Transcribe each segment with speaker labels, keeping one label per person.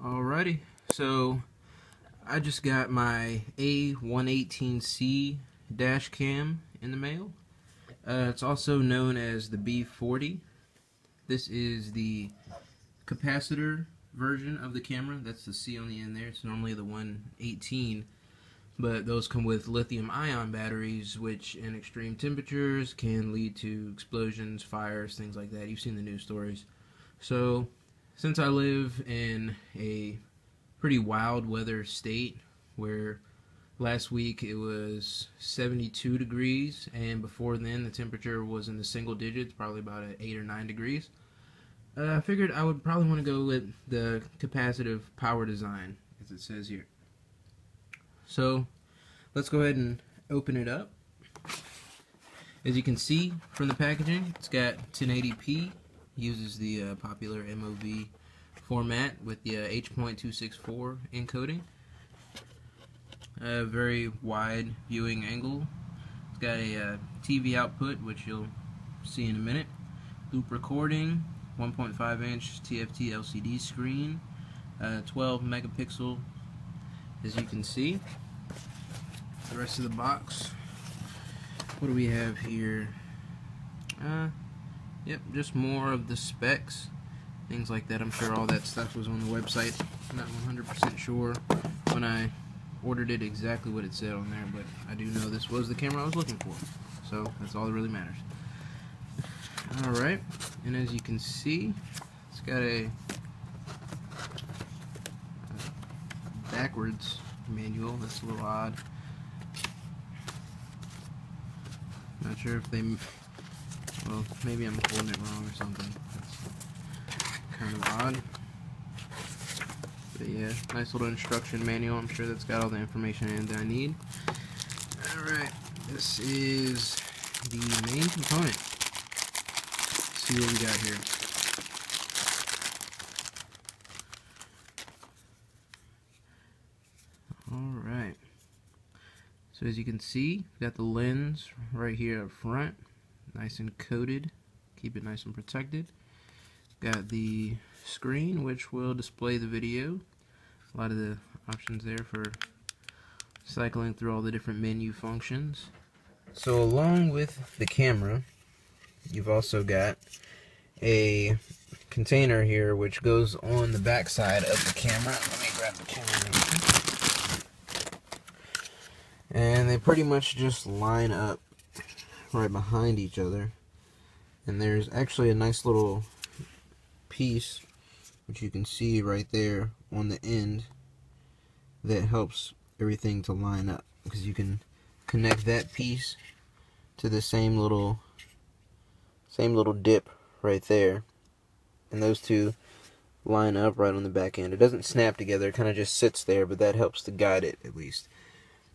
Speaker 1: Alrighty, so I just got my A118C dash cam in the mail. It's also known as the B40. This is the capacitor version of the camera. That's the C on the end there. It's normally the 118, but those come with lithium-ion batteries, which in extreme temperatures can lead to explosions, fires, things like that. You've seen the news stories. So since I live in a pretty wild weather state where last week it was 72 degrees and before then the temperature was in the single digits, probably about 8 or 9 degrees, I figured I would probably want to go with the capacitive power design, as it says here. So let's go ahead and open it up. As you can see from the packaging, it's got 1080p. Uses the popular MOV format with the H.264 encoding. A very wide viewing angle. It's got a TV output, which you'll see in a minute. Loop recording, 1.5 inch TFT LCD screen, 12 megapixel, as you can see. The rest of the box, what do we have here? Yep, just more of the specs, things like that. I'm sure all that stuff was on the website. I'm not 100% sure when I ordered it exactly what it said on there, but I do know this was the camera I was looking for, so that's all that really matters. Alright, and as you can see, it's got a backwards manual. That's a little odd. Not sure if they... Well, maybe I'm holding it wrong or something. That's kind of odd. But yeah, nice little instruction manual. I'm sure that's got all the information in that I need. Alright, this is the main component. Let's see what we got here. Alright. So as you can see, we've got the lens right here up front. Nice and coated, keep it nice and protected. Got the screen, which will display the video. A lot of the options there for cycling through all the different menu functions. So along with the camera, you've also got a container here which goes on the back side of the camera. Let me grab the camera. And they pretty much just line up right behind each other, and there's actually a nice little piece which you can see right there on the end that helps everything to line up, because you can connect that piece to the same little dip right there, and those two line up right on the back end. It doesn't snap together, it kind of just sits there, but that helps to guide it at least.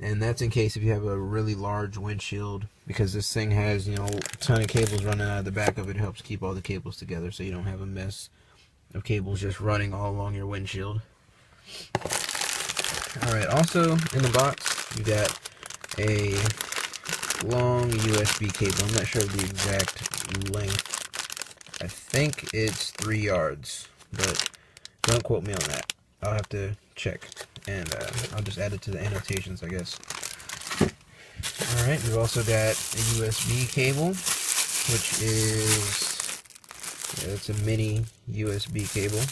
Speaker 1: And that's in case if you have a really large windshield, because this thing has, a ton of cables running out of the back of it. It helps keep all the cables together so you don't have a mess of cables just running all along your windshield. Alright, also in the box you got a long USB cable. I'm not sure of the exact length. I think it's 3 yards, but don't quote me on that. I'll have to check, and I'll just add it to the annotations, I guess. Alright, we've also got a USB cable, which is, it's a mini USB cable,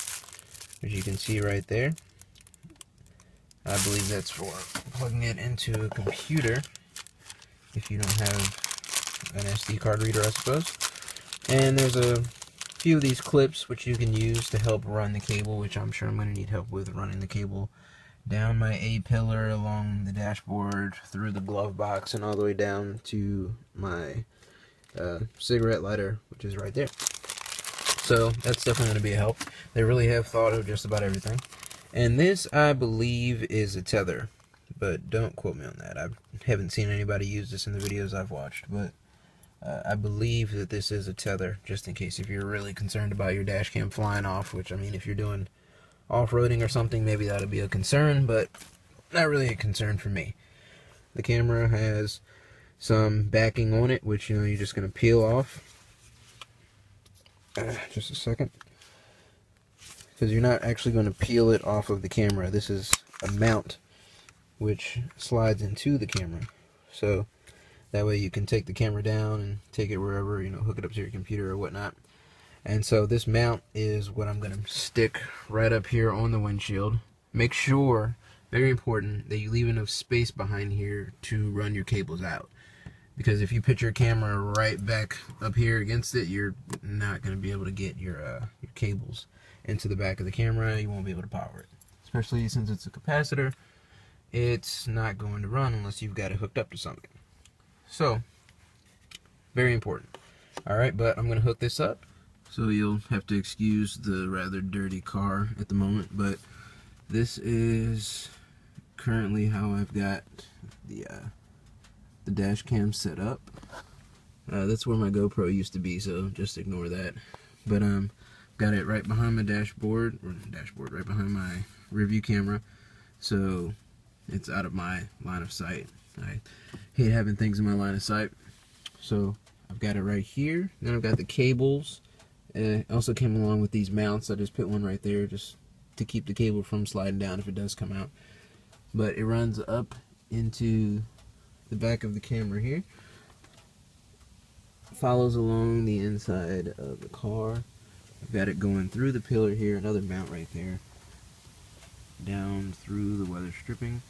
Speaker 1: which you can see right there. I believe that's for plugging it into a computer, if you don't have an SD card reader, I suppose. And there's a few of these clips which you can use to help run the cable, which I'm sure I'm going to need help with running the cable down my A-pillar, along the dashboard, through the glove box, and all the way down to my cigarette lighter, which is right there. So that's definitely going to be a help. They really have thought of just about everything. And this, I believe, is a tether, but don't quote me on that. I haven't seen anybody use this in the videos I've watched, but I believe that this is a tether, just in case if you're really concerned about your dash cam flying off, which, I mean, if you're doing off-roading or something, maybe that'll be a concern, but not really a concern for me. The camera has some backing on it, which, you're just going to peel off. Just a second. because you're not actually going to peel it off of the camera. This is a mount which slides into the camera, so that way you can take the camera down and take it wherever, you know, hook it up to your computer or whatnot. And so this mount is what I'm going to stick right up here on the windshield. Make sure, very important, that you leave enough space behind here to run your cables out. Because if you put your camera right back up here against it, you're not going to be able to get your cables into the back of the camera. You won't be able to power it. Especially since it's a capacitor, it's not going to run unless you've got it hooked up to something. So, very important. Alright, but I'm going to hook this up. So you'll have to excuse the rather dirty car at the moment, but this is currently how I've got the dash cam set up. That's where my GoPro used to be, so just ignore that. But got it right behind my dashboard, right behind my rear camera, so it's out of my line of sight. I hate having things in my line of sight. So I've got it right here. Then I've got the cables. It also came along with these mounts. I just put one right there just to keep the cable from sliding down if it does come out. But it runs up into the back of the camera here. Follows along the inside of the car. I've got it going through the pillar here, another mount right there. Down through the weather stripping.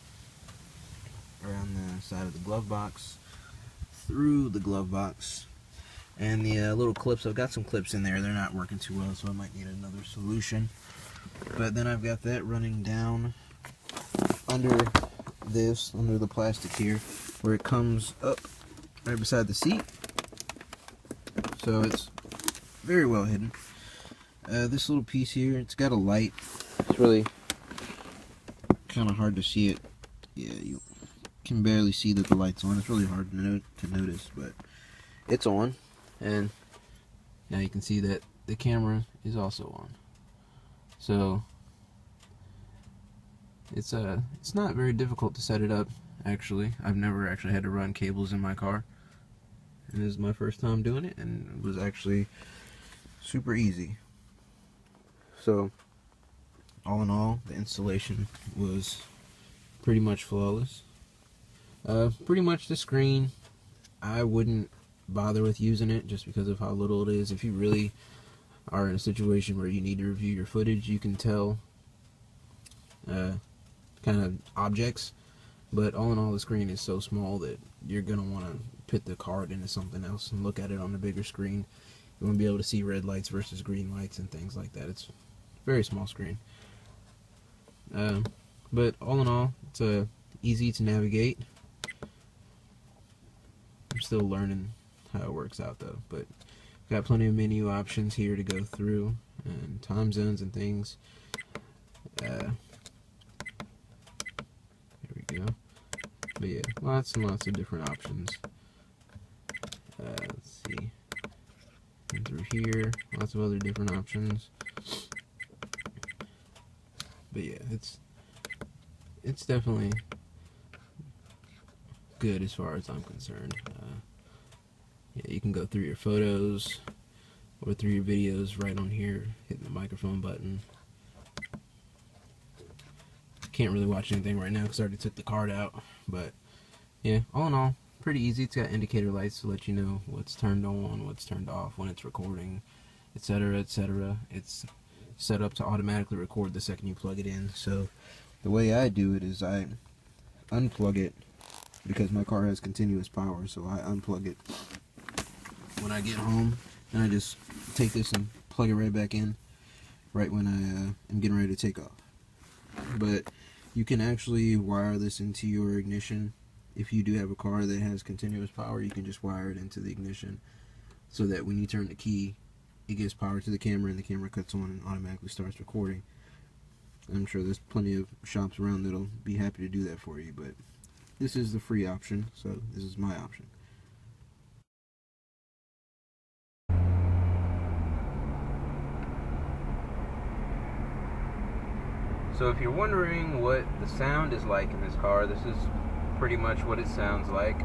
Speaker 1: Around the side of the glove box. Through the glove box. And the little clips, I've got some clips in there, they're not working too well, so I might need another solution. But then I've got that running down under this, under the plastic here, where it comes up right beside the seat. So it's very well hidden. This little piece here, it's got a light. It's really kind of hard to see it. Yeah, you can barely see that the light's on. It's really hard to notice, but it's on. And now you can see that the camera is also on. So it's not very difficult to set it up, actually. I've never actually had to run cables in my car, and this is my first time doing it, and it was actually super easy. So all in all, the installation was pretty much flawless. Pretty much the screen, I wouldn't bother with using it just because of how little it is. If you really are in a situation where you need to review your footage, you can tell kind of objects, but all in all, the screen is so small that you're going to want to put the card into something else and look at it on the bigger screen. You want to be able to see red lights versus green lights and things like that. It's a very small screen. But all in all, it's easy to navigate. I'm still learning how it works out though, but got plenty of menu options here to go through, and time zones and things. There we go. But yeah, lots and lots of different options. Let's see. And through here, lots of other different options. But yeah, it's definitely good as far as I'm concerned. Yeah, you can go through your photos or through your videos right on here, hitting the microphone button. Can't really watch anything right now because I already took the card out, but yeah, all in all, pretty easy. It's got indicator lights to let you know what's turned on, what's turned off, when it's recording, etc., etc. It's set up to automatically record the second you plug it in. So the way I do it is I unplug it because my car has continuous power, so I unplug it when I get home, and I just take this and plug it right back in right when I am getting ready to take off. But you can actually wire this into your ignition. If you do have a car that has continuous power, you can just wire it into the ignition so that when you turn the key, it gives power to the camera and the camera cuts on and automatically starts recording. I'm sure there's plenty of shops around that'll be happy to do that for you, but this is the free option, so this is my option. So if you're wondering what the sound is like in this car, this is pretty much what it sounds like.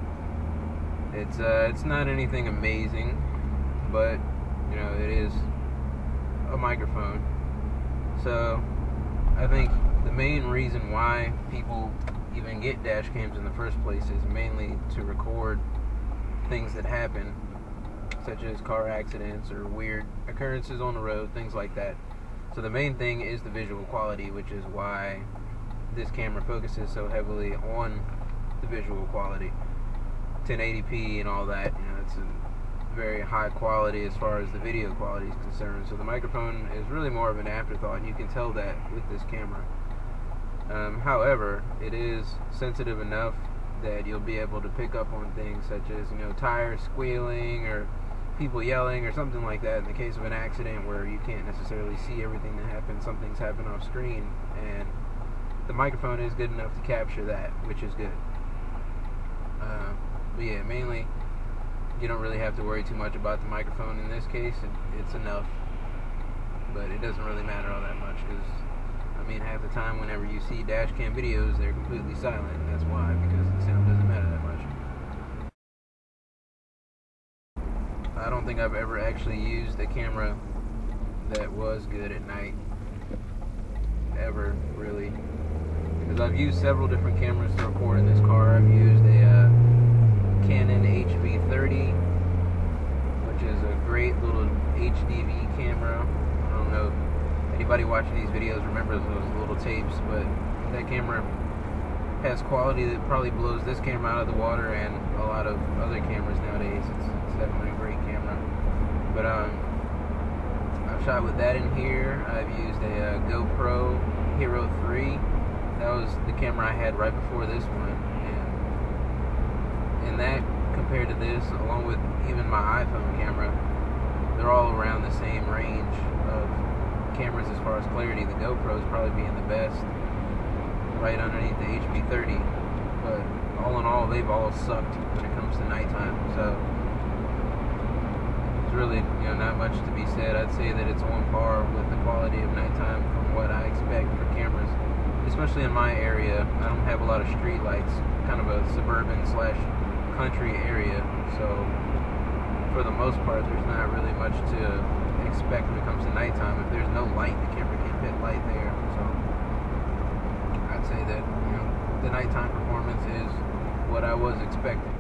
Speaker 1: It's not anything amazing, but you know, it is a microphone. So I think the main reason why people even get dash cams in the first place is mainly to record things that happen, such as car accidents or weird occurrences on the road, things like that. So the main thing is the visual quality, which is why this camera focuses so heavily on the visual quality. 1080p and all that, you know, it's a very high quality as far as the video quality is concerned. So the microphone is really more of an afterthought, and you can tell that with this camera. However, it is sensitive enough that you'll be able to pick up on things such as, you know, tires squealing or people yelling or something like that in the case of an accident where you can't necessarily see everything that happens. Something's happened off screen, and the microphone is good enough to capture that, which is good. But yeah, mainly you don't really have to worry too much about the microphone in this case. It's enough, but it doesn't really matter all that much, because I mean, half the time whenever you see dash cam videos, they're completely silent, and that's why, because the sound doesn't matter that much. I don't think I've ever actually used a camera that was good at night, ever, really, because I've used several different cameras to record in this car. I've used a Canon HV30, which is a great little HDV camera. I don't know if anybody watching these videos remembers those little tapes, but that camera has quality that probably blows this camera out of the water and a lot of other cameras nowadays. It's definitely a great camera. But I've shot with that in here. I've used a GoPro Hero 3. That was the camera I had right before this one, and that compared to this, along with even my iPhone camera, they're all around the same range of cameras as far as clarity. The GoPro is probably being the best, right underneath the HV30, but all in all, they've all sucked when it comes to nighttime. So there's really, you know, not much to be said. I'd say that it's on par with the quality of nighttime from what I expect for cameras, especially in my area. I don't have a lot of street lights, kind of a suburban slash country area, so for the most part there's not really much to expect when it comes to nighttime. If there's no light, the camera can't fit light there. So I'd say that, you know, the nighttime performance is what I was expecting.